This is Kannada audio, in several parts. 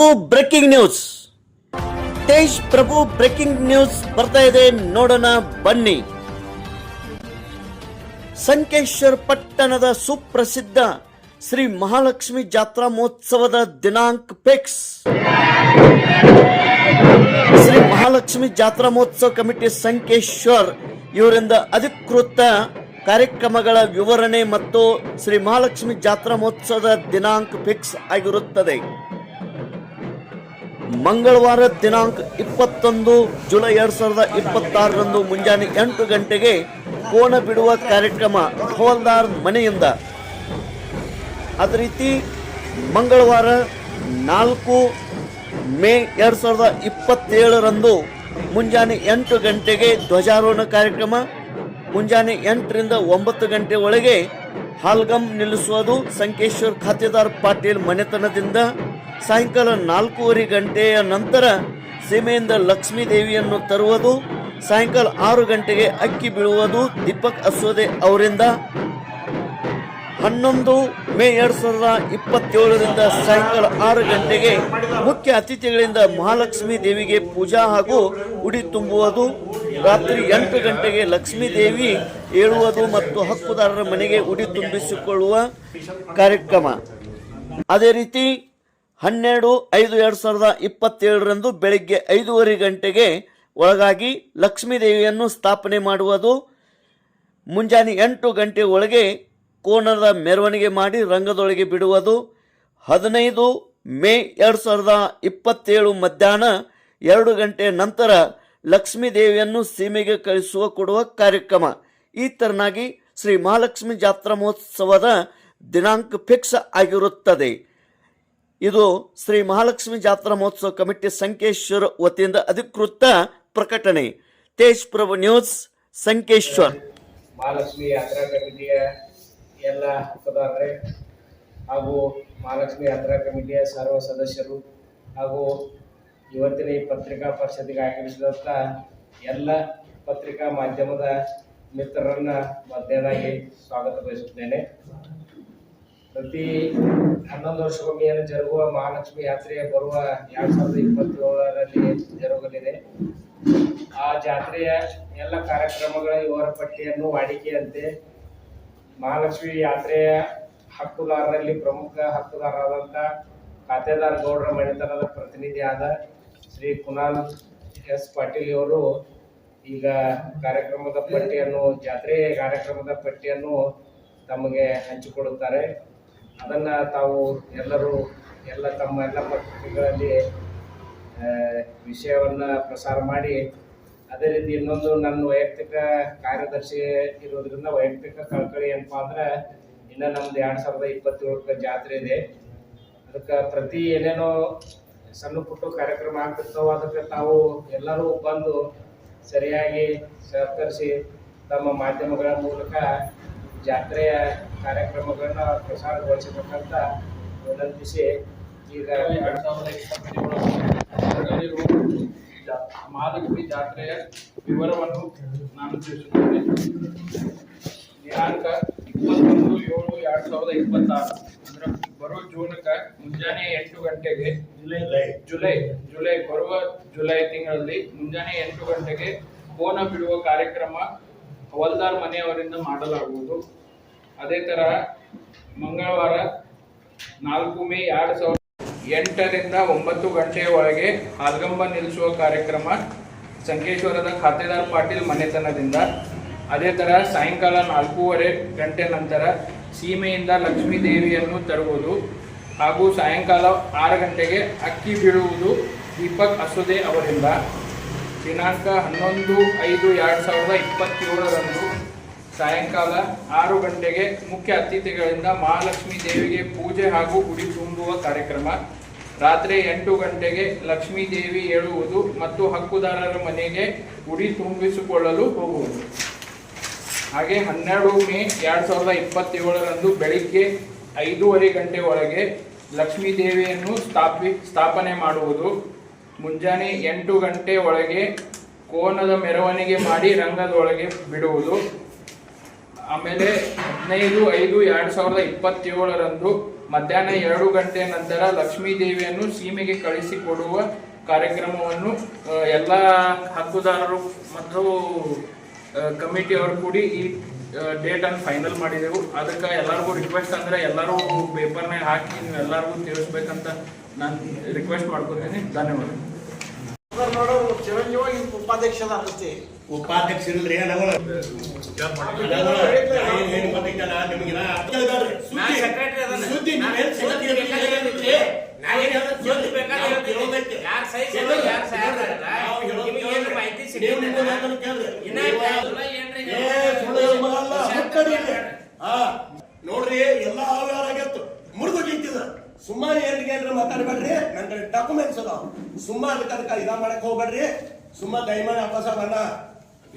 ಪ್ರಭು ಬ್ರೇಕಿಂಗ್ ನ್ಯೂಸ್. ತೇಜ್ ಪ್ರಭು ಬ್ರೇಕಿಂಗ್ ನ್ಯೂಸ್ ಬರ್ತಾ ಇದೆ, ನೋಡೋಣ ಬನ್ನಿ. ಸಂಕೇಶ್ವರ ಪಟ್ಟಣದ ಸುಪ್ರಸಿದ್ಧ ಶ್ರೀ ಮಹಾಲಕ್ಷ್ಮಿ ಜಾತ್ರಾ ಮಹೋತ್ಸವದ ದಿನಾಂಕ ಫಿಕ್ಸ್. ಶ್ರೀ ಮಹಾಲಕ್ಷ್ಮಿ ಜಾತ್ರಾ ಮಹೋತ್ಸವ ಕಮಿಟಿ ಸಂಕೇಶ್ವರ್ ಇವರಿಂದ ಅಧಿಕೃತ ಕಾರ್ಯಕ್ರಮಗಳ ವಿವರಣೆ ಮತ್ತು ಶ್ರೀ ಮಹಾಲಕ್ಷ್ಮಿ ಜಾತ್ರಾ ಮಹೋತ್ಸವದ ದಿನಾಂಕ ಫಿಕ್ಸ್ ಆಗಿರುತ್ತದೆ. ಮಂಗಳವಾರ ದಿನಾಂಕ 21 ಜುಲೈ 2026ರಂದು ಮುಂಜಾನೆ 8 ಗಂಟೆಗೆ ಕೋಣ ಬಿಡುವ ಕಾರ್ಯಕ್ರಮ ಹವಾಲ್ದಾರ್ ಮನೆಯಿಂದ. ಅದೇ ರೀತಿ ಮಂಗಳವಾರ 4 ಮೇ 2027ರಂದು ಮುಂಜಾನೆ 8 ಗಂಟೆಗೆ ಧ್ವಜಾರೋಹಣ ಕಾರ್ಯಕ್ರಮ. ಮುಂಜಾನೆ 8ರಿಂದ 9 ಗಂಟೆ ಒಳಗೆ ಹಾಲ್ಗಮ್ ನಿಲ್ಲಿಸುವುದು ಸಂಕೇಶ್ವರ್ ಖಾತೆದಾರ್ ಪಾಟೀಲ್ ಮನೆತನದಿಂದ. ಸಾಯಂಕಾಲ 4:30 ಗಂಟೆಯ ನಂತರ ಸೀಮೆಯಿಂದ ಲಕ್ಷ್ಮೀ ದೇವಿಯನ್ನು ತರುವುದು. ಸಾಯಂಕಾಲ 6 ಗಂಟೆಗೆ ಅಕ್ಕಿ ಬೀಳುವುದು ದೀಪಕ್ ಅಸೋದೆ ಅವರಿಂದ. 11 ಮೇ 2027ರಿಂದ ಸಾಯಂಕಾಲ 6 ಗಂಟೆಗೆ ಮುಖ್ಯ ಅತಿಥಿಗಳಿಂದ ಮಹಾಲಕ್ಷ್ಮೀ ದೇವಿಗೆ ಪೂಜಾ ಹಾಗೂ ಉಡಿ ತುಂಬುವುದು. ರಾತ್ರಿ 8 ಗಂಟೆಗೆ ಲಕ್ಷ್ಮೀ ದೇವಿ ಏಳುವುದು ಮತ್ತು ಹಕ್ಕುದಾರರ ಮನೆಗೆ ಉಡಿ ತುಂಬಿಸಿಕೊಳ್ಳುವ ಕಾರ್ಯಕ್ರಮ. ಅದೇ ರೀತಿ 12/5/2027ರಂದು ಬೆಳಿಗ್ಗೆ 5:30 ಗಂಟೆಗೆ ಒಳಗಾಗಿ ಲಕ್ಷ್ಮೀ ದೇವಿಯನ್ನು ಸ್ಥಾಪನೆ ಮಾಡುವುದು. ಮುಂಜಾನೆ 8 ಗಂಟೆ ಒಳಗೆ ಕೋಣದ ಮೆರವಣಿಗೆ ಮಾಡಿ ರಂಗದೊಳಗೆ ಬಿಡುವುದು. 15 ಮೇ 2027 ಮಧ್ಯಾಹ್ನ 2 ಗಂಟೆ ನಂತರ ಲಕ್ಷ್ಮೀ ದೇವಿಯನ್ನು ಸೀಮೆಗೆ ಕಳಿಸುವ ಕೊಡುವ ಕಾರ್ಯಕ್ರಮ. ಈ ತರನಾಗಿ ಶ್ರೀ ಮಹಾಲಕ್ಷ್ಮಿ ಜಾತ್ರಾ ಮಹೋತ್ಸವದ ದಿನಾಂಕ ಫಿಕ್ಸ್ ಆಗಿರುತ್ತದೆ. ಇದು ಶ್ರೀ ಮಹಾಲಕ್ಷ್ಮಿ ಜಾತ್ರಾ ಮಹೋತ್ಸವ ಕಮಿಟಿ ಸಂಕೇಶ್ವರ ವತಿಯಿಂದ ಅಧಿಕೃತ ಪ್ರಕಟಣೆ. ತೇಜ್ ಪ್ರಭು ನ್ಯೂಸ್, ಸಂಕೇಶ್ವರ್. ಮಹಾಲಕ್ಷ್ಮಿ ಯಾತ್ರಾ ಕಮಿಟಿಯ ಎಲ್ಲ ಹಕ್ಕುದಾರರೇ ಹಾಗೂ ಮಹಾಲಕ್ಷ್ಮಿ ಯಾತ್ರಾ ಕಮಿಟಿಯ ಸರ್ವ ಸದಸ್ಯರು ಹಾಗೂ ಇವತ್ತಿನ ಈ ಪತ್ರಿಕಾ ಪರಿಷತ್ತಿಗೆ ಆಗಮಿಸಿದಂಥ ಎಲ್ಲ ಪತ್ರಿಕಾ ಮಾಧ್ಯಮದ ಮಿತ್ರರನ್ನ ಮೊದಲನೇದಾಗಿ ಸ್ವಾಗತ ಬಯಸುತ್ತೇನೆ. ಪ್ರತಿ 11 ವರ್ಷಕ್ಕೊಮ್ಮೆ ಏನು ಜರುಗುವ ಮಹಾಲಕ್ಷ್ಮಿ ಯಾತ್ರೆ ಬರುವ 2027ರಲ್ಲಿ ಜರುಗಲಿದೆ. ಆ ಜಾತ್ರೆಯ ಎಲ್ಲ ಕಾರ್ಯಕ್ರಮಗಳ ವಿವರ ಪಟ್ಟಿಯನ್ನು ವಾಡಿಕೆಯಂತೆ ಮಹಾಲಕ್ಷ್ಮಿ ಯಾತ್ರೆಯ ಹಕ್ಕುದಾರರಲ್ಲಿ ಪ್ರಮುಖ ಹಕ್ಕುದಾರರಾದಂಥ ಖಾತೆದಾರ್ ಗೌಡ್ರ ಮನೆತನದ ಪ್ರತಿನಿಧಿಯಾದ ಶ್ರೀ ಕುನಾಲ್ ಎಸ್ ಪಾಟೀಲ್ ಅವರು ಈಗ ಕಾರ್ಯಕ್ರಮದ ಪಟ್ಟಿಯನ್ನು, ಜಾತ್ರೆ ಕಾರ್ಯಕ್ರಮದ ಪಟ್ಟಿಯನ್ನು ತಮಗೆ ಹಂಚಿಕೊಡುತ್ತಾರೆ. ಅದನ್ನು ತಾವು ಎಲ್ಲರೂ ತಮ್ಮ ಎಲ್ಲ ಪತ್ರಿಕೆಗಳಲ್ಲಿ ವಿಷಯವನ್ನು ಪ್ರಸಾರ ಮಾಡಿ, ಅದೇ ರೀತಿ ಇನ್ನೊಂದು ನನ್ನ ವೈಯಕ್ತಿಕ ಕಾರ್ಯದರ್ಶಿ ಇರೋದ್ರಿಂದ ವೈಯಕ್ತಿಕ ಕಳಕಳಿ ಏನಪ್ಪ ಅಂದ್ರೆ, ಇನ್ನು ನಮ್ದು 2027 ಜಾತ್ರೆ ಇದೆ. ಅದಕ್ಕೆ ಪ್ರತಿ ಏನೇನೋ ಸಣ್ಣ ಪುಟ್ಟ ಕಾರ್ಯಕ್ರಮ ಆಗ್ತಿರ್ತಾವೆ, ಅದಕ್ಕೆ ತಾವು ಎಲ್ಲರೂ ಬಂದು ಸರಿಯಾಗಿ ಸಹಕರಿಸಿ ತಮ್ಮ ಮಾಧ್ಯಮಗಳ ಮೂಲಕ ಜಾತ್ರೆಯ ಕಾರ್ಯಕ್ರಮಗಳನ್ನ ಪ್ರಸಾರಗೊಳಿಸಬೇಕಂತ ವಿನಂತಿಸಿ, ಈಗ 2027 ಮಹಾಲಕ್ಷ್ಮಿ ಜಾತ್ರೆಯ ವಿವರವನ್ನು ನಾನು ತಿಳಿಸುತ್ತೇನೆ. ದಿನಾಂಕ 21/7/2026 ಅಂದ್ರೆ ಬರುವ ಜೂನ್ಗೆ ಮುಂಜಾನೆ 8 ಗಂಟೆಗೆ ಬರುವ ಜುಲೈ ತಿಂಗಳಲ್ಲಿ ಮುಂಜಾನೆ 8 ಗಂಟೆಗೆ ಕೋನ ಬಿಡುವ ಕಾರ್ಯಕ್ರಮ ಹವಾಲ್ದಾರ್ ಮನೆಯವರಿಂದ ಮಾಡಲಾಗುವುದು. ಅದೇ ತರ ಮಂಗಳವಾರ 4 ಮೇ 2008ರಿಂದ 9 ಗಂಟೆಯ ಒಳಗೆ ಹಾಲ್ಗಂಬ ನಿಲ್ಲಿಸುವ ಕಾರ್ಯಕ್ರಮ ಸಂಕೇಶ್ವರದ ಖಾತೆದಾರ್ ಪಾಟೀಲ್ ಮನೆತನದಿಂದ. ಅದೇ ತರ ಸಾಯಂಕಾಲ 4:30 ಗಂಟೆ ನಂತರ ಸೀಮೆಯಿಂದ ಲಕ್ಷ್ಮೀ ದೇವಿಯನ್ನು ತರುವುದು ಹಾಗೂ ಸಾಯಂಕಾಲ 6 ಗಂಟೆಗೆ ಅಕ್ಕಿ ಬೀಳುವುದು ದೀಪಕ್ ಅಸೋದೆ ಅವರಿಂದ. ದಿನಾಂಕ 11/5/2027ರಂದು ಸಾಯಂಕಾಲ 6 ಗಂಟೆಗೆ ಮುಖ್ಯ ಅತಿಥಿಗಳಿಂದ ಮಹಾಲಕ್ಷ್ಮೀ ದೇವಿಗೆ ಪೂಜೆ ಹಾಗೂ ಉಡಿ ತುಂಬುವ ಕಾರ್ಯಕ್ರಮ. ರಾತ್ರಿ 8 ಗಂಟೆಗೆ ಲಕ್ಷ್ಮೀ ದೇವಿ ಏಳುವುದು ಮತ್ತು ಹಕ್ಕುದಾರರ ಮನೆಗೆ ಉಡಿ ತುಂಬಿಸಿಕೊಳ್ಳಲು ಹೋಗುವುದು. ಹಾಗೆ 12 ಮೇ 2027ರಂದು ಬೆಳಿಗ್ಗೆ 5:30 ಗಂಟೆ ಒಳಗೆ ಲಕ್ಷ್ಮೀ ದೇವಿಯನ್ನು ಸ್ಥಾಪನೆ ಮಾಡುವುದು. ಮುಂಜಾನೆ 8 ಗಂಟೆ ಒಳಗೆ ಕೋನದ ಮೆರವಣಿಗೆ ಮಾಡಿ ರಂಗದೊಳಗೆ ಬಿಡುವುದು. ಆಮೇಲೆ 15/5/2027ರಂದು ಮಧ್ಯಾಹ್ನ 2 ಗಂಟೆ ನಂತರ ಲಕ್ಷ್ಮೀ ದೇವಿಯನ್ನು ಸೀಮೆಗೆ ಕಳಿಸಿಕೊಡುವ ಕಾರ್ಯಕ್ರಮವನ್ನು ಎಲ್ಲ ಹಕ್ಕುದಾರರು ಮತ್ತು ಕಮಿಟಿಯವರು ಕೂಡಿ ಈ ಡೇಟ್ ಅನ್ನು ಫೈನಲ್ ಮಾಡಿದೆವು. ಅದಕ್ಕೆ ಎಲ್ಲರಿಗೂ ರಿಕ್ವೆಸ್ಟ್ ಅಂದ್ರೆ ಎಲ್ಲರೂ ಪೇಪರ್ನಾಗ ಹಾಕಿ ನೀವು ಎಲ್ಲರಿಗೂ ತಿಳಿಸ್ಬೇಕಂತ ನಾನು ರಿಕ್ವೆಸ್ಟ್ ಮಾಡ್ಕೊತೀನಿ. ಧನ್ಯವಾದ. ಚಿರಂಜೀವಿ ಉಪಾಧ್ಯಕ್ಷದ ಅಗತ್ಯ ಉಪಾಧ್ಯಕ್ಷರಿಲ್ರಿ ನೋಡ್ರಿ ಎಲ್ಲಾ ಅವ್ಯವಹಾರ ಆಗಿತ್ತು, ಮುರಿದು ನಿಂತಿದ. ಸುಮ್ಮನೆ ಏನ್ರಿ ಮಾತಾಡ್ಬೇಡ್ರಿ, ನನ್ನ ಕಡೆ ಡಾಕ್ಯುಮೆಂಟ್ಸ್ ಅದಾವ. ಸುಮ್ಮ ಅದಕ್ಕೆ ಇದ ಮಾಡಕ್ ಹೋಗ್ಬೇಡ್ರಿ. ಸುಮ್ಮ ದಯಮಾಡಿ ಅಪ್ಪಸ ಬಣ್ಣ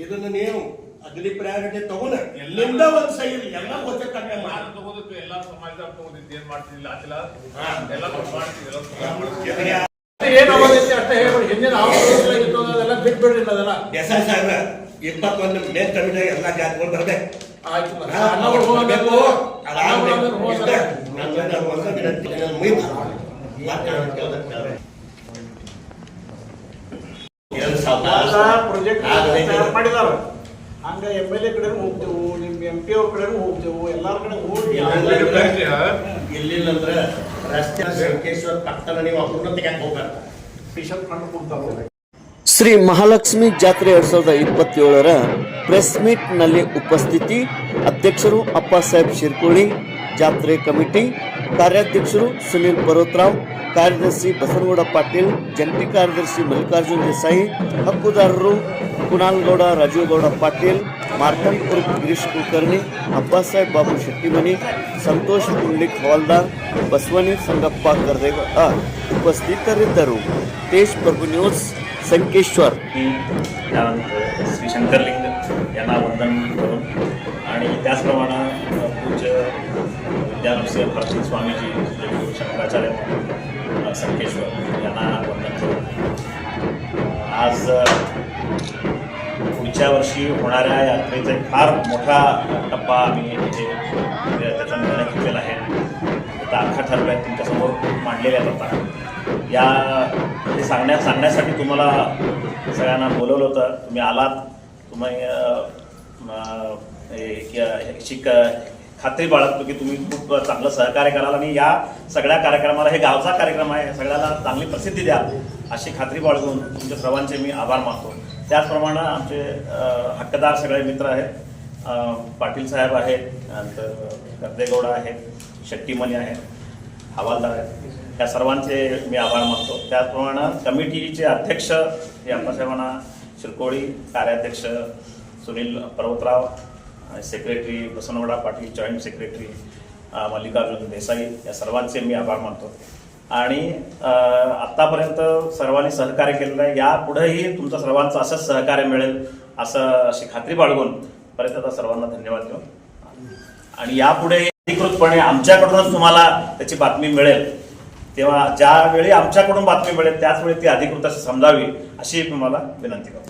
ಇದನ್ನು ನೀವು ಅಗ್ಲಿ ಪ್ರಯಾರಿಟಿ ತಗೊಂಡ ಎಲ್ಲಿಂದ ಒಂದ್ ಸೈಡ್ ಎಲ್ಲ ಗೊತ್ತಾಗ ತಗೋದಕ್ಕೆ ಎಲ್ಲಾ ಸಮಾಜದಾಗ ತಗೋದಿದ್ದು ಏನ್ ಮಾಡ್ತಿದ್ದಿಲ್ಲ ಆಚಲ ಎಲ್ಲ ಮಾಡ್ತಿದ್ದಿಲ್ಲ. ಏನ್ ಆಗೋದೈತಿ ಅಷ್ಟೇ ಹೇಳ್ಬಿಡಿ. ಹಿಂದಿನ ಅದೆಲ್ಲ ಬಿಟ್ಬಿಡ್ರಿ ಅದೆಲ್ಲ. ಎಸ್ ಐ ಸಾಹೇಬ್ರ 21 ಮೇನ್ ಕಮಿಟಿ ಎಲ್ಲಾ ಜಾತಿಗಳು ಬರ್ಬೇಕು. ಪ್ರಾಜೆಕ್ಟ್ ಮಾಡಿದಾರ ಹಂಗ MLA ಕಡೆ ಹೋಗ್ತೇವು, ನಿಮ್ MP ಅವ್ರ ಕಡೆ ಹೋಗ್ತೇವು, ಎಲ್ಲಾರ ಕಡೆ ಹೋಗಿ ಇಲ್ಲಿಲ್ಲಂದ್ರ ರಸ್ತೆ ಸಂಕೇಶ್ವರ ಪಕ್ಕದ ನೀವು ಅಪೂರ್ಣತೆಗೆ ಹೋಗ್ಬಾರ್ದು. ಸ್ಪೆಷಲ್ ಫಂಡ್ ಕೊಡ್ತಾರ. ಶ್ರೀ ಮಹಾಲಕ್ಷ್ಮಿ ಜಾತ್ರೆ 2027ರ ಪ್ರೆಸ್ ಮೀಟ್ ನಲ್ಲಿ ಉಪಸ್ಥಿತಿ ಅಧ್ಯಕ್ಷರು ಅಪ್ಪಾಸಾಹೇಬ್ ಶಿರ್ಕೋಳಿ, ಜಾತ್ರೆ ಕಮಿಟಿ ಕಾರ್ಯಾಧ್ಯಕ್ಷರು ಸುನಿಲ್ ಪರ್ವತರಾವ್, ಕಾರ್ಯದರ್ಶಿ ಬಸನಗೌಡ ಪಾಟೀಲ್, ಜಂಟಿ ಕಾರ್ಯದರ್ಶಿ ಮಲ್ಲಿಕಾರ್ಜುನ್ ದೇಸಾಯಿ, ಹಕ್ಕುದಾರರು ಕುಣಾಲ್ ಗೌಡ, ರಾಜೀವ್ ಗೌಡ ಪಾಟೀಲ್, ಮಾರ್ಕಂಡ್ ಉರ್ಫ್ ಗಿರೀಶ್ ಕುಲಕರ್ಣಿ, ಅಪ್ಪಾಸಾಹೇಬ್ ಬಾಬು ಶೆಟ್ಟಿಮನಿ, ಸಂತೋಷ್ ಪುಂಡ್ಲಿಕ್ ಹವಾಲ್ದಾರ್, बसवनी संगप्पा कर्देगा उपस्थितरिद्ದರು. तेज प्रभू न्यूज संकेश्वर. त्यानंतर श्री शंकरलिंग यांना वंदन करून आणि त्याचप्रमाणे पूज्य विद्यानरसिंह भारती स्वामीजी जगद्गुरू शंकराचार्य संकेश्वर यांना वंदन करून आज पुढच्या वर्षी होणाऱ्या यात्रेचा एक फार मोठा टप्पा आम्ही इथे त्याचा निर्णय घेतलेला आहे. आता आखा ठरलं आहे, तुमच्यासमोर मांडलेल्या जातात. या हे सांगण्यासाठी तुम्हाला सगळ्यांना बोलवलं होतं. तुम्ही आलात. तुम्ही खात्री बाळगतो की तुम्ही खूप चांगलं सहकार्य कराल आणि या सगळ्या कार्यक्रमाला, हे गावचा कार्यक्रम आहे, सगळ्याला चांगली प्रसिद्धी द्याल अशी खात्री बाळगून तुमच्या सर्वांचे मी आभार मानतो. त्याचप्रमाणे आमचे हक्कदार सगळे मित्र आहेत. पाटील साहेब आहेत, नंतर कर्देगौडा आहेत, शेट्टीमणी आहेत, हवालदार आहेत, या सर्वांचे मी आभार मानतो. त्याचप्रमाणे कमिटीचे अध्यक्ष हे अप्पासाहेबांना शिरकोळी, कार्याध्यक्ष Sunil Parvatrao, secretary Basanagouda Patil, joint secretary Mallikarjun Desai, या सर्वांचे मी आभार मानतो. आणि आत्तापर्यंत सर्वांनी सहकार्य केलेलं आहे. यापुढेही तुमचं सर्वांचं असंच सहकार्य मिळेल अशी खात्री बाळगून परत आता सर्वांना धन्यवाद देऊ. आणि यापुढे अधिकृतपणे आमच्याकडूनच तुम्हाला त्याची बातमी मिळेल. तेव्हा ज्यावेळी आमच्याकडून बातमी मिळेल त्याच वेळी ती अधिकृत अशी समजावी अशी तुम्हाला विनंती करतो.